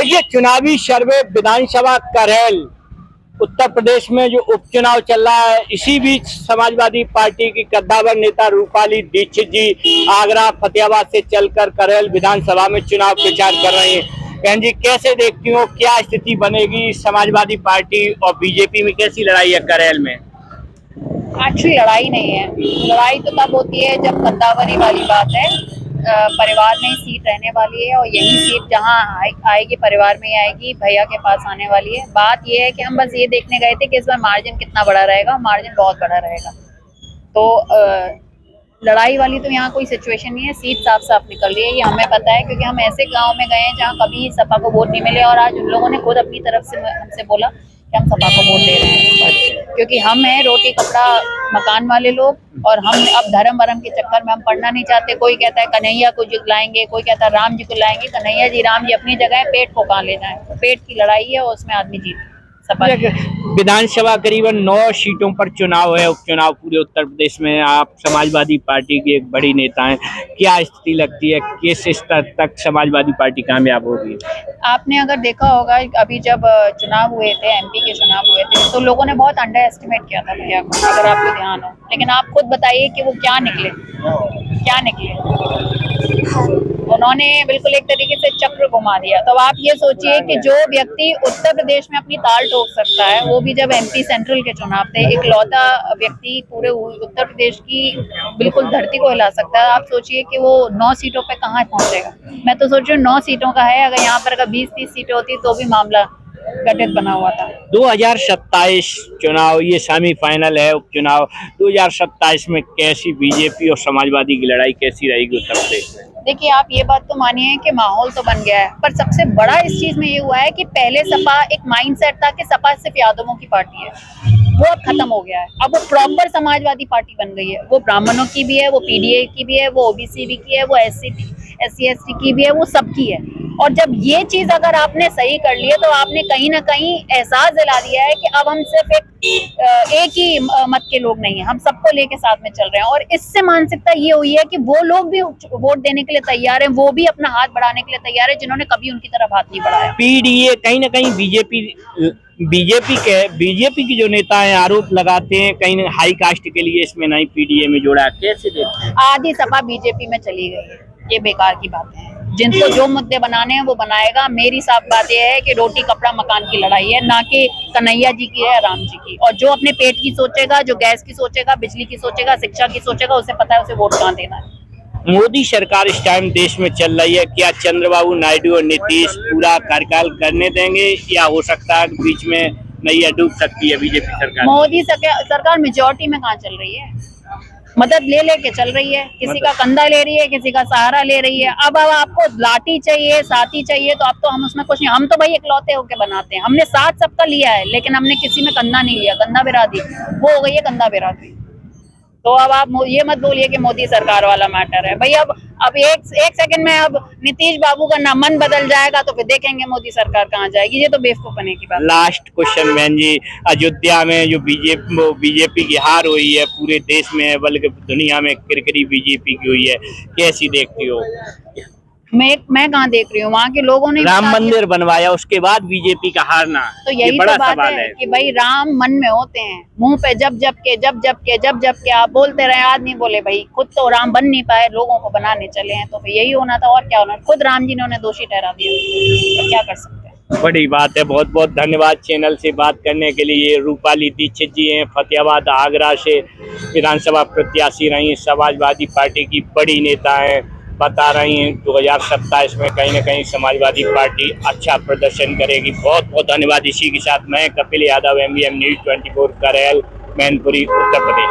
देखिए, चुनावी सर्वे विधानसभा करेल उत्तर प्रदेश में जो उपचुनाव चल रहा है, इसी बीच समाजवादी पार्टी की कद्दावर नेता रूपाली दीक्षित जी आगरा फतेहाबाद से चलकर करेल विधानसभा में चुनाव प्रचार कर रहे हैं। बहन जी, कैसे देखती हो, क्या स्थिति बनेगी समाजवादी पार्टी और बीजेपी में? कैसी लड़ाई है करेल में? एक्चुअली लड़ाई नहीं है। लड़ाई तो तब होती है जब कद्दावरी वाली बात है। परिवार में ही सीट रहने वाली है और यही सीट जहां आएगी परिवार में ही आएगी, भैया के पास आने वाली है। बात ये है कि हम बस ये देखने गए थे कि इस बार मार्जिन कितना बड़ा रहेगा। मार्जिन बहुत बड़ा रहेगा, तो लड़ाई वाली तो यहाँ कोई सिचुएशन नहीं है। सीट साफ साफ निकल रही है, ये हमें पता है, क्योंकि हम ऐसे गांव में गए हैं जहाँ कभी सपा को वोट नहीं मिले और आज उन लोगों ने खुद अपनी तरफ से हमसे बोला कि हम सपा को वोट दे रहे हैं, क्योंकि हम हैं रोटी कपड़ा मकान वाले लोग और हम अब धर्म वरम के चक्कर में हम पढ़ना नहीं चाहते। कोई कहता है कन्हैया को लाएंगे, कोई कहता है राम जी को लाएंगे। कन्हैया जी राम जी अपनी जगह है, पेट को कहाँ लेना है। पेट की लड़ाई है और उसमें आदमी जीत। विधानसभा करीबन 9 सीटों पर चुनाव है, उपचुनाव पूरे उत्तर प्रदेश में। आप समाजवादी पार्टी के एक बड़ी नेता हैं, क्या स्थिति लगती है, किस स्तर तक समाजवादी पार्टी कामयाब होगी? आपने अगर देखा होगा, अभी जब चुनाव हुए थे, एमपी के चुनाव हुए थे, तो लोगों ने बहुत अंडर एस्टिमेट किया था भैया को, अगर आपको ध्यान हो। लेकिन आप खुद बताइए कि वो क्या निकले, क्या निकले। उन्होंने बिल्कुल एक तरीके से चक्र घुमा दिया। तो आप ये सोचिए कि जो व्यक्ति उत्तर प्रदेश में अपनी ताल ठोक सकता है, वो भी जब एमपी सेंट्रल के चुनाव थे, एक लौता व्यक्ति पूरे उत्तर प्रदेश की बिल्कुल धरती को हिला सकता है। आप सोचिए कि वो 9 सीटों पे कहाँ पहुंचेगा। मैं तो सोच रही हूँ 9 सीटों का है, अगर यहाँ पर अगर 20-30 सीटें होती तो भी मामला गठित बना हुआ था। 2027 चुनाव, ये सेमीफाइनल है उपचुनाव। 2027 में कैसी बीजेपी और समाजवादी की लड़ाई कैसी रहेगी उत्तर प्रदेश में? देखिए, आप ये बात तो मानिए कि माहौल तो बन गया है, पर सबसे बड़ा इस चीज में ये हुआ है कि पहले सपा एक माइंडसेट था कि सपा सिर्फ यादवों की पार्टी है, वो अब खत्म हो गया है। अब वो प्रॉपर समाजवादी पार्टी बन गई है। वो ब्राह्मणों की भी है, वो पीडीए की भी है, वो ओबीसी भी की है, वो SC/ST की भी है, वो सबकी है। और जब ये चीज अगर आपने सही कर ली है, तो आपने कहीं ना कहीं एहसास दिला दिया है कि अब हम सिर्फ एक ही मत के लोग नहीं है, हम सबको लेके साथ में चल रहे हैं। और इससे मानसिकता ये हुई है कि वो लोग भी वोट देने के लिए तैयार हैं, वो भी अपना हाथ बढ़ाने के लिए तैयार है, जिन्होंने कभी उनकी तरफ हाथ नहीं बढ़ाया। पीडीए कहीं ना कहीं बीजेपी की जो नेता हैं आरोप लगाते हैं कहीं हाई कास्ट के लिए इसमें नहीं पीडीए में जोड़ा, कैसे देखते हैं? आधी सपा बीजेपी में चली गई है, ये बेकार की बात है। जिनको जो मुद्दे बनाने हैं वो बनाएगा। मेरी साफ बात यह है कि रोटी कपड़ा मकान की लड़ाई है, ना कि कन्हैया जी की है, राम जी की। और जो अपने पेट की सोचेगा, जो गैस की सोचेगा, बिजली की सोचेगा, शिक्षा की सोचेगा, उसे पता है उसे वोट कहाँ देना है। मोदी सरकार इस टाइम देश में चल रही है, क्या चंद्रबाबू नायडू और नीतीश पूरा कार्यकाल करने देंगे या हो सकता है बीच में नैया डूब सकती है बीजेपी सरकार? मोदी सरकार मेजोरिटी में कहाँ चल रही है, मदद ले लेके चल रही है। किसी का कंधा ले रही है, किसी का सहारा ले रही है। अब आपको लाठी चाहिए, साथी चाहिए, तो अब तो हम उसमें कुछ नहीं। हम तो भाई इकलौते होके बनाते हैं। हमने साथ सबका लिया है, लेकिन हमने किसी में कंधा नहीं लिया। कंधा बिरादरी वो हो गई है, कंधा बिरादरी। तो अब आप ये मत बोलिए कि मोदी सरकार वाला मैटर है भाई। अब एक सेकंड में अब नीतीश बाबू का ना मन बदल जाएगा तो फिर देखेंगे मोदी सरकार कहाँ जाएगी। ये तो बेवकूफपने की बात। लास्ट क्वेश्चन बहन जी, अयोध्या में जो बीजेपी की हार हुई है, पूरे देश में बल्कि दुनिया में किरकिरी बीजेपी की हुई है, कैसी देखती हो? मैं कहाँ देख रही हूँ, वहाँ के लोगों ने राम मंदिर बनवाया, उसके बाद बीजेपी का हारना, तो यही बड़ा तो बात सवाल है कि भाई राम मन में होते हैं, मुंह पे जब के आप बोलते रहे, आदमी बोले भाई खुद तो राम बन नहीं पाए, लोगों को बनाने चले हैं। तो फिर यही होना था, और क्या होना। खुद राम जी ने उन्हें दोषी ठहरा दिया, तो क्या कर सकते हैं। बड़ी बात है। बहुत बहुत धन्यवाद चैनल से बात करने के लिए। रूपाली दीक्षित जी हैं, फतेहाबाद आगरा से विधानसभा प्रत्याशी रही, समाजवादी पार्टी की बड़ी नेता हैं, बता रही हैं 2027 में कहीं ना कहीं समाजवादी पार्टी अच्छा प्रदर्शन करेगी। बहुत बहुत धन्यवाद। इसी के साथ मैं कपिल यादव, MBM News 24 करेल, मैनपुरी, उत्तर प्रदेश।